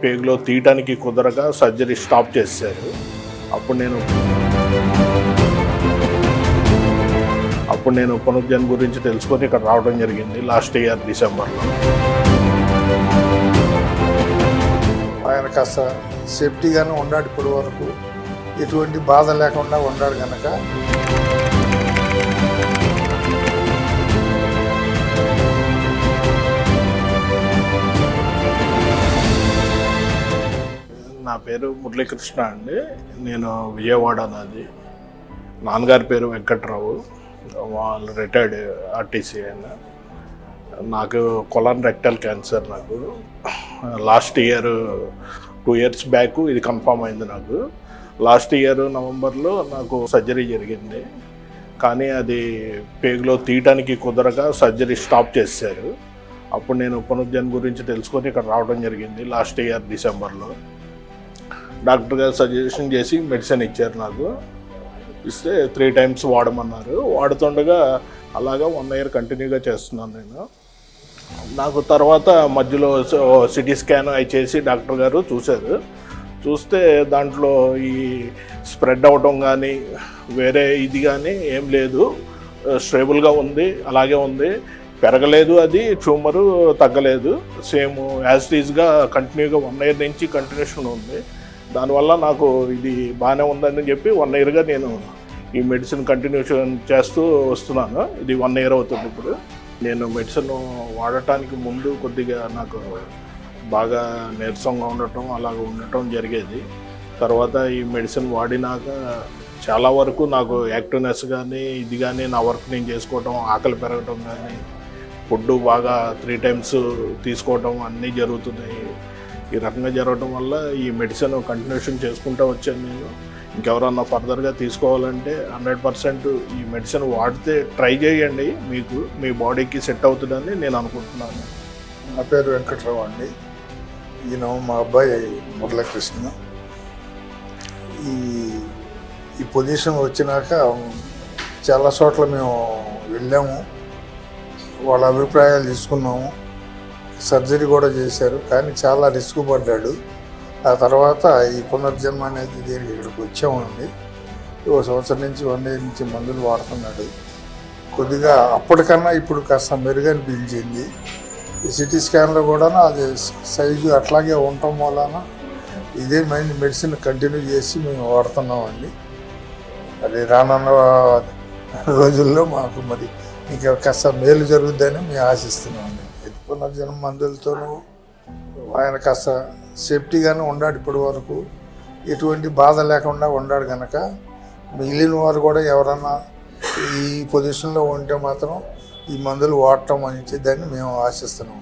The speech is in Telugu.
పేగులో తీయటానికి కుదరక సర్జరీ స్టాప్ చేశారు. అప్పుడు నేను పునర్జన్మ గురించి తెలుసుకొని ఇక్కడ రావడం జరిగింది లాస్ట్ ఇయర్ డిసెంబర్లో. ఆయన కాస్త సేఫ్టీగానే ఉన్నాడు, ఇప్పటి వరకు ఎటువంటి బాధ లేకుండా ఉన్నాడు కనుక నా పేరు మురళీకృష్ణ అండి. నేను విజయవాడ, నాది. నాన్నగారి పేరు వెంకట్రావు, వాళ్ళు రిటైర్డ్ ఆర్టీసీ ఆయన. నాకు కొలాన్ రెక్టల్ క్యాన్సర్. నాకు లాస్ట్ ఇయర్ 2 years బ్యాక్ ఇది కన్ఫామ్ అయింది. నాకు లాస్ట్ ఇయర్ నవంబర్లో నాకు సర్జరీ జరిగింది, కానీ అది పేగులో తీయటానికి కుదరక సర్జరీ స్టాప్ చేశారు. అప్పుడు నేను పునర్జన్మ గురించి తెలుసుకొని ఇక్కడ రావడం జరిగింది లాస్ట్ ఇయర్ డిసెంబర్లో. డాక్టర్ గారు సజెషన్ చేసి మెడిసిన్ ఇచ్చారు. నాకు ఇస్తే 3 times వాడమన్నారు. వాడుతుండగా అలాగా 1 year కంటిన్యూగా చేస్తున్నాను నేను. నాకు తర్వాత మధ్యలో సిటీ స్కాన్ అవి చేసి డాక్టర్ గారు చూస్తే దాంట్లో ఈ స్ప్రెడ్ అవడం కానీ వేరే ఇది కానీ ఏం లేదు, స్టేబుల్గా ఉంది, అలాగే ఉంది, పెరగలేదు, అది ట్యూమరు తగ్గలేదు, సేమ్ యాజ్ ఇట్ ఈజ్గా కంటిన్యూగా 1 year నుంచి కంటిన్యూషన్ ఉంది. దానివల్ల నాకు ఇది బాగానే ఉందని చెప్పి 1 yearగా నేను ఈ మెడిసిన్ కంటిన్యూషన్ చేస్తూ వస్తున్నాను. ఇది 1 year అవుతుంది ఇప్పుడు. నేను మెడిసిన్ వాడటానికి ముందు కొద్దిగా నాకు బాగా నీరసంగా ఉండటం జరిగేది. తర్వాత ఈ మెడిసిన్ వాడినాక చాలా వరకు నాకు యాక్టివ్నెస్ కానీ ఇది కానీ నా వర్క్ నేను చేసుకోవటం, ఆకలి పెరగటం కానీ, ఫుడ్ బాగా 3 times తీసుకోవటం అన్నీ జరుగుతున్నాయి. ఈ రకంగా జరగడం వల్ల ఈ మెడిసిన్ కంటిన్యూషన్ చేసుకుంటూ వచ్చాను నేను. ఇంకెవరన్నా ఫర్దర్గా తీసుకోవాలంటే 100% ఈ మెడిసిన్ వాడితే ట్రై చేయండి, మీకు మీ బాడీకి సెట్ అవుతుందని నేను అనుకుంటున్నాను. నా పేరు వెంకట్రావు అండి. ఈయన మా అబ్బాయి మురళీకృష్ణ. ఈ పొజిషన్ వచ్చినాక చాలా చోట్ల మేము వెళ్ళాము, వాళ్ళ అభిప్రాయాలు తీసుకున్నాము, సర్జరీ కూడా చేశారు, కానీ చాలా రిస్క్ పడ్డాడు. ఆ తర్వాత ఈ పునర్జన్మ అనేది దీనికి ఇక్కడికి వచ్చామండి. 1 సంవత్సరం నుంచి 1 year నుంచి మందులు వాడుతున్నాడు. కొద్దిగా అప్పటికన్నా ఇప్పుడు కాస్త మెరుగనిపించింది. ఈ సిటీ స్కాన్లో కూడా అది సైజు అట్లాగే ఉండటం వలన ఇదే మెడిసిన్ కంటిన్యూ చేసి మేము వాడుతున్నామండి. అది రానున్న రోజుల్లో మాకు మరి ఇంకా కాస్త మేలు జరుగుద్దని మేము ఆశిస్తున్నామండి. పునర్జన్మ మందులతోనూ ఆయన కాస్త సేఫ్టీగానే ఉన్నాడు, ఇప్పటి వరకు ఎటువంటి బాధ లేకుండా ఉన్నాడు కనుక మిగిలిన వారు కూడా ఎవరన్నా ఈ పొజిషన్లో ఉంటే మాత్రం ఈ మందులు వాడటం మంచిదని మేము ఆశిస్తున్నాం.